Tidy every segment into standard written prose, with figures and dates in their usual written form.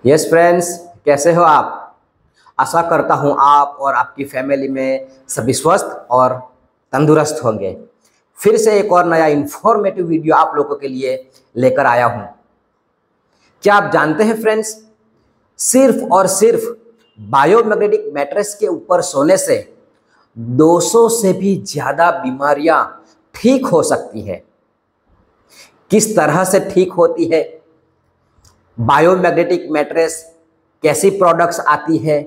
Yes friends, कैसे हो आप। आशा करता हूँ आप और आपकी फैमिली में सभी स्वस्थ और तंदुरुस्त होंगे। फिर से एक और नया इंफॉर्मेटिव वीडियो आप लोगों के लिए लेकर आया हूँ। क्या आप जानते हैं फ्रेंड्स, सिर्फ और सिर्फ बायोमैग्नेटिक मैट्रेस के ऊपर सोने से 200 से भी ज़्यादा बीमारियां ठीक हो सकती है। किस तरह से ठीक होती है, बायोमैग्नेटिक मैट्रेस कैसी प्रोडक्ट्स आती है,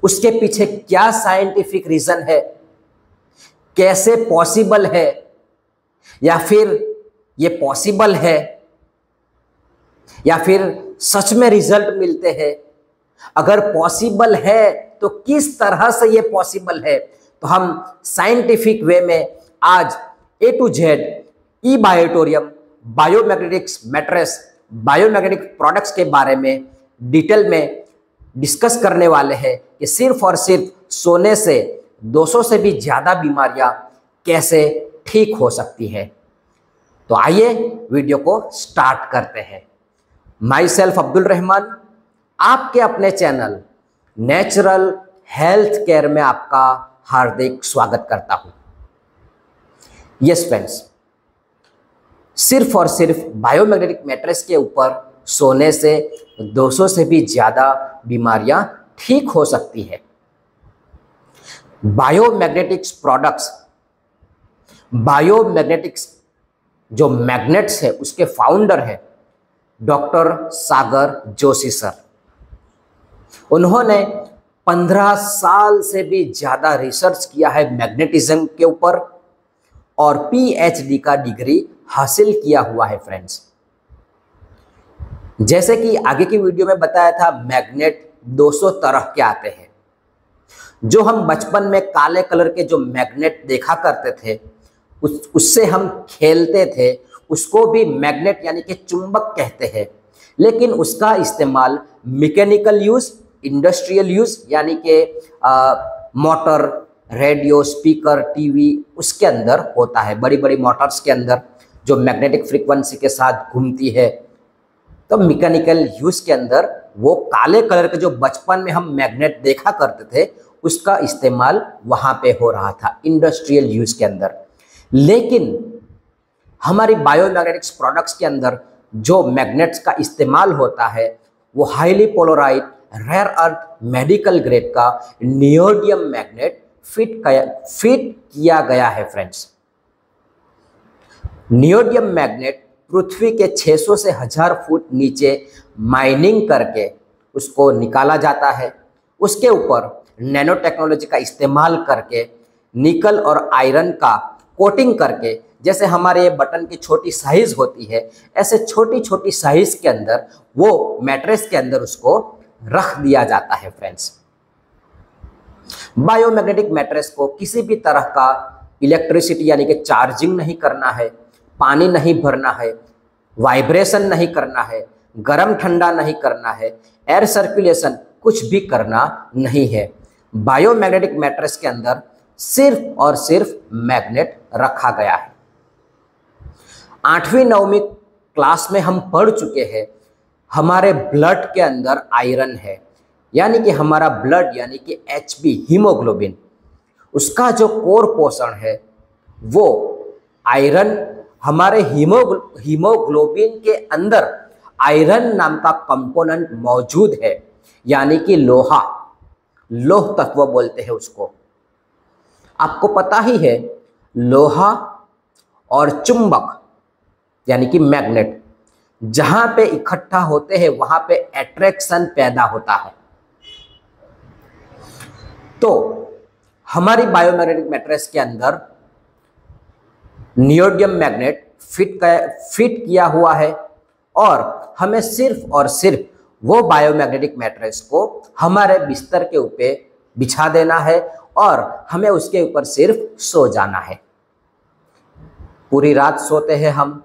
उसके पीछे क्या साइंटिफिक रीजन है, कैसे पॉसिबल है या फिर ये पॉसिबल है या फिर सच में रिजल्ट मिलते हैं। अगर पॉसिबल है तो किस तरह से ये पॉसिबल है, तो हम साइंटिफिक वे में आज A to Z ई बायोटोरियम, बायोमैग्नेटिक्स मैट्रेस, बायोमैग्नेटिक प्रोडक्ट्स के बारे में डिटेल में डिस्कस करने वाले हैं कि सिर्फ और सिर्फ सोने से 200 से भी ज़्यादा बीमारियां कैसे ठीक हो सकती है। तो आइए वीडियो को स्टार्ट करते हैं। माई सेल्फ अब्दुल रहमान, आपके अपने चैनल नेचुरल हेल्थ केयर में आपका हार्दिक स्वागत करता हूं। यस फ्रेंड्स, सिर्फ और सिर्फ बायोमैग्नेटिक मैट्रेस के ऊपर सोने से 200 से भी ज़्यादा बीमारियां ठीक हो सकती है। बायोमैग्नेटिक्स प्रोडक्ट्स, बायोमैग्नेटिक्स जो मैग्नेट्स है उसके फाउंडर है डॉक्टर सागर जोशी सर। उन्होंने 15 साल से भी ज़्यादा रिसर्च किया है मैग्नेटिज्म के ऊपर और PhD का डिग्री हासिल किया हुआ है फ्रेंड्स। जैसे कि आगे की वीडियो में बताया था, मैग्नेट 200 तरह के आते हैं। जो हम बचपन में काले कलर के जो मैग्नेट देखा करते थे, उससे हम खेलते थे, उसको भी मैग्नेट यानी कि चुंबक कहते हैं। लेकिन उसका इस्तेमाल मैकेनिकल यूज, इंडस्ट्रियल यूज यानी कि मोटर, रेडियो, स्पीकर, टीवी उसके अंदर होता है। बड़ी बड़ी मोटर्स के अंदर जो मैग्नेटिक फ्रीक्वेंसी के साथ घूमती है, तो मैकेनिकल यूज के अंदर वो काले कलर के जो बचपन में हम मैग्नेट देखा करते थे उसका इस्तेमाल वहां पे हो रहा था इंडस्ट्रियल यूज के अंदर। लेकिन हमारी बायोमैग्नेटिक्स प्रोडक्ट्स के अंदर जो मैग्नेट्स का इस्तेमाल होता है वो highly polarise rare earth medical grade का नियोडियम मैग्नेट फिट किया गया है फ्रेंड्स। नियोडियम मैग्नेट पृथ्वी के 600 से 1000 फुट नीचे माइनिंग करके उसको निकाला जाता है। उसके ऊपर नैनो टेक्नोलॉजी का इस्तेमाल करके निकल और आयरन का कोटिंग करके, जैसे हमारे ये बटन की छोटी साइज होती है, ऐसे छोटी छोटी साइज के अंदर वो मैट्रेस के अंदर उसको रख दिया जाता है फ्रेंड्स। बायोमैग्नेटिक मैट्रेस को किसी भी तरह का इलेक्ट्रिसिटी यानी कि चार्जिंग नहीं करना है, पानी नहीं भरना है, वाइब्रेशन नहीं करना है, गर्म ठंडा नहीं करना है, एयर सर्कुलेशन कुछ भी करना नहीं है। बायोमैग्नेटिक मैट्रेस के अंदर सिर्फ और सिर्फ मैग्नेट रखा गया है। 8वीं 9वीं क्लास में हम पढ़ चुके हैं, हमारे ब्लड के अंदर आयरन है, यानी कि हमारा ब्लड यानी कि HB हीमोग्लोबिन, उसका जो कोर पोषण है वो आयरन, हमारे हीमोग्लोबिन के अंदर आयरन नाम का कंपोनेंट मौजूद है, यानी कि लोहा, लोह तत्व बोलते हैं उसको। आपको पता ही है, लोहा और चुंबक यानी कि मैग्नेट जहां पे इकट्ठा होते हैं वहां पे अट्रैक्शन पैदा होता है। तो हमारी बायोमैग्नेटिक मैट्रेस के अंदर नियोडियम मैग्नेट फिट किया हुआ है और हमें सिर्फ और सिर्फ वो बायोमैग्नेटिक मैट्रेस को हमारे बिस्तर के ऊपर बिछा देना है और हमें उसके ऊपर सिर्फ सो जाना है। पूरी रात सोते हैं हम,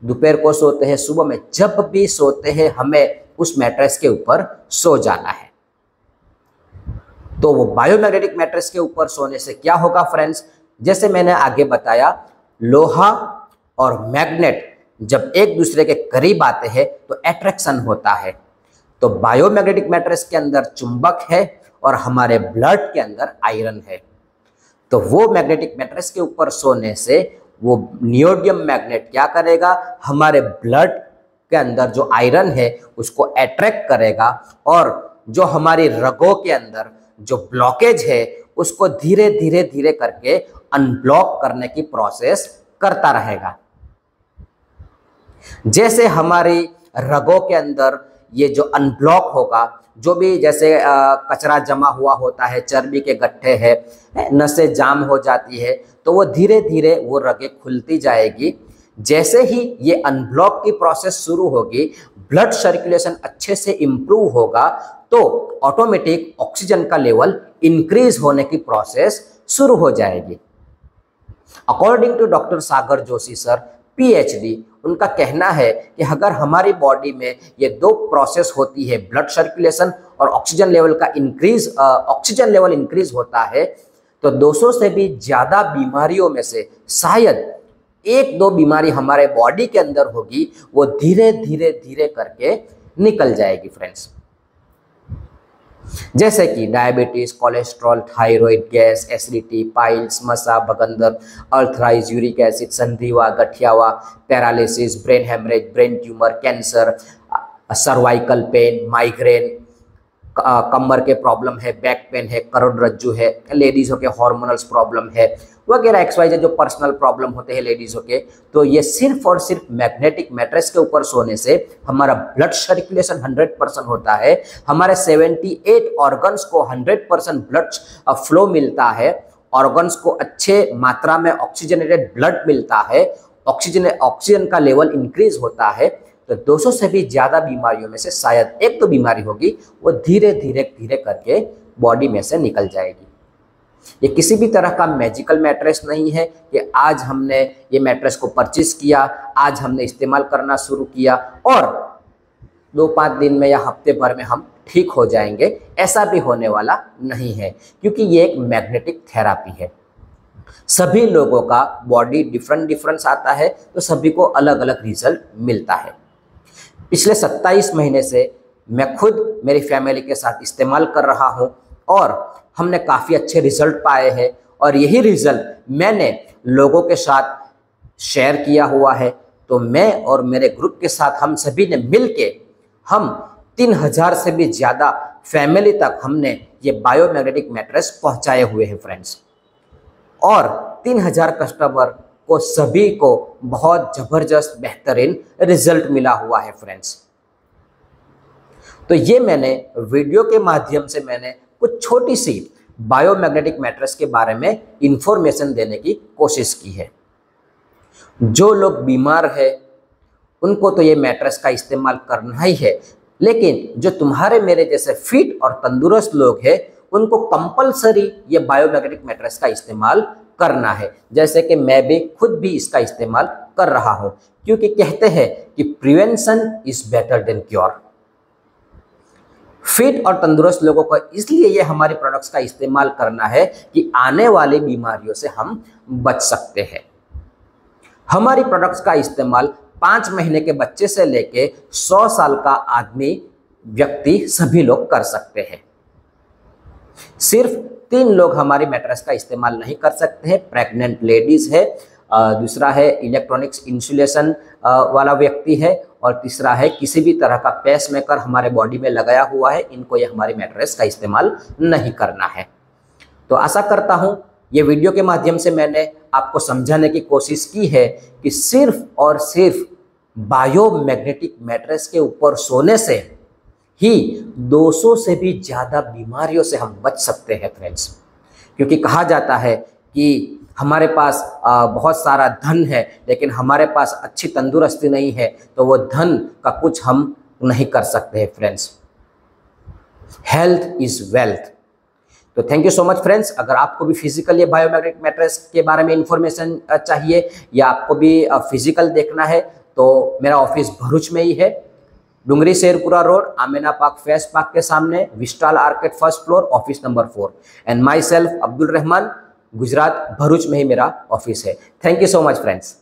दोपहर को सोते हैं, सुबह में जब भी सोते हैं हमें उस मैट्रेस के ऊपर सो जाना है। तो वो बायोमैग्नेटिक मैट्रेस के ऊपर सोने से क्या होगा फ्रेंड्स, जैसे मैंने आगे बताया, लोहा और मैग्नेट जब एक दूसरे के करीब आते हैं तो अट्रैक्शन होता है। तो बायोमैग्नेटिक मैट्रेस के अंदर चुंबक है और हमारे ब्लड के अंदर आयरन है। तो वो मैग्नेटिक मैट्रेस के ऊपर सोने से वो नियोडियम मैग्नेट क्या करेगा, हमारे ब्लड के अंदर जो आयरन है उसको अट्रैक्ट करेगा और जो हमारी रगों के अंदर जो ब्लॉकेज है उसको धीरे धीरे धीरे करके अनब्लॉक करने की प्रोसेस करता रहेगा। जैसे हमारी रगों के अंदर ये जो अनब्लॉक होगा, जो भी जैसे कचरा जमा हुआ होता है, चर्बी के गट्ठे है, नसें जाम हो जाती है, तो वो धीरे धीरे वो रगें खुलती जाएगी। जैसे ही ये अनब्लॉक की प्रोसेस शुरू होगी, ब्लड सर्कुलेशन अच्छे से इम्प्रूव होगा, तो ऑटोमेटिक ऑक्सीजन का लेवल इंक्रीज होने की प्रोसेस शुरू हो जाएगी। According to doctor Sagar Joshi sir, PhD, उनका कहना है कि अगर हमारी बॉडी में ये दो प्रोसेस होती है, ब्लड सर्कुलेशन और ऑक्सीजन लेवल का इंक्रीज, ऑक्सीजन लेवल इंक्रीज होता है, तो 200 से भी ज़्यादा बीमारियों में से शायद 1-2 बीमारी हमारे बॉडी के अंदर होगी, वो धीरे धीरे धीरे करके निकल जाएगी फ्रेंड्स। जैसे कि diabetes, cholesterol, thyroid, gas, acidity, piles, मसा, बगंदर, अर्थराइज, यूरिक एसिड, संधिवा, गठियावा, paralysis, brain haemorrhage, brain tumour, cancer, cervical pain, migraine, कमर के प्रॉब्लम है, बैक पेन है, करोड़रज्जु है, लेडीज़ों के हार्मोनल्स प्रॉब्लम है, वगैरह XYZ जो पर्सनल प्रॉब्लम होते हैं लेडीज़ों के, तो ये सिर्फ और सिर्फ मैग्नेटिक मैट्रेस के ऊपर सोने से हमारा ब्लड सर्कुलेशन 100% होता है, हमारे 78 ऑर्गन्स को 100% ब्लड फ्लो मिलता है, ऑर्गन्स को अच्छे मात्रा में ऑक्सीजनेटेड ब्लड मिलता है, ऑक्सीजन का लेवल इंक्रीज होता है, तो 200 से भी ज़्यादा बीमारियों में से शायद 1-2 बीमारी होगी, वो धीरे धीरे धीरे करके बॉडी में से निकल जाएगी। ये किसी भी तरह का मैजिकल मैट्रेस नहीं है कि आज हमने ये मैट्रेस को परचेस किया, आज हमने इस्तेमाल करना शुरू किया और 2-5 दिन में या हफ्ते भर में हम ठीक हो जाएंगे, ऐसा भी होने वाला नहीं है, क्योंकि ये एक मैग्नेटिक थेरापी है। सभी लोगों का बॉडी डिफरेंस आता है, तो सभी को अलग अलग रिजल्ट मिलता है। पिछले 27 महीने से मैं खुद मेरी फैमिली के साथ इस्तेमाल कर रहा हूँ और हमने काफ़ी अच्छे रिजल्ट पाए हैं और यही रिजल्ट मैंने लोगों के साथ शेयर किया हुआ है। तो मैं और मेरे ग्रुप के साथ हम सभी ने मिलके हम 3000 से भी ज़्यादा फैमिली तक हमने ये बायोमैग्नेटिक मैट्रेस पहुंचाए हुए हैं फ्रेंड्स, और 3000 कस्टमर को सभी को बहुत ज़बरदस्त बेहतरीन रिजल्ट मिला हुआ है फ्रेंड्स। तो ये मैंने वीडियो के माध्यम से मैंने कुछ छोटी सी बायोमैग्नेटिक मैट्रेस के बारे में इंफॉर्मेशन देने की कोशिश की है। जो लोग बीमार है उनको तो ये मैट्रेस का इस्तेमाल करना ही है, लेकिन जो तुम्हारे मेरे जैसे फिट और तंदुरुस्त लोग हैं उनको कंपलसरी ये बायोमैग्नेटिक मैट्रेस का इस्तेमाल करना है। जैसे कि मैं भी खुद भी इसका इस्तेमाल कर रहा हूँ, क्योंकि कहते हैं कि prevention is better than cure. Fit और तंदुरुस्त लोगों को इसलिए ये हमारे प्रोडक्ट्स का इस्तेमाल करना है कि आने वाली बीमारियों से हम बच सकते हैं। हमारी प्रोडक्ट्स का इस्तेमाल 5 महीने के बच्चे से लेके 100 साल का आदमी व्यक्ति सभी लोग कर सकते हैं। सिर्फ 3 लोग हमारी मैट्रेस का इस्तेमाल नहीं कर सकते हैं, प्रेग्नेंट लेडीज है, दूसरा है इलेक्ट्रॉनिक्स इंसुलेशन वाला व्यक्ति है, और तीसरा है किसी भी तरह का पेसमेकर हमारे बॉडी में लगाया हुआ है, इनको ये हमारी मैट्रेस का इस्तेमाल नहीं करना है। तो आशा करता हूँ ये वीडियो के माध्यम से मैंने आपको समझाने की कोशिश की है कि सिर्फ और सिर्फ बायोमैग्नेटिक मैट्रेस के ऊपर सोने से ही 200 से भी ज़्यादा बीमारियों से हम बच सकते हैं फ्रेंड्स। क्योंकि कहा जाता है कि हमारे पास बहुत सारा धन है, लेकिन हमारे पास अच्छी तंदुरुस्ती नहीं है, तो वो धन का कुछ हम नहीं कर सकते हैं फ्रेंड्स। Health is wealth. तो thank you so much friends. अगर आपको भी फिजिकल ये बायोमैग्नेटिक मैट्रेस के बारे में इंफॉर्मेशन चाहिए या आपको भी फिजिकल देखना है, तो मेरा ऑफिस भरूच में ही है, डुंगरी शेरपुरा रोड, आमेना पार्क फैस पार्क के सामने, विस्टाल arcade 1st floor, office number 4। And myself Abdul Rahman, Gujarat, Bharuch में ही मेरा ऑफिस है। Thank you so much friends.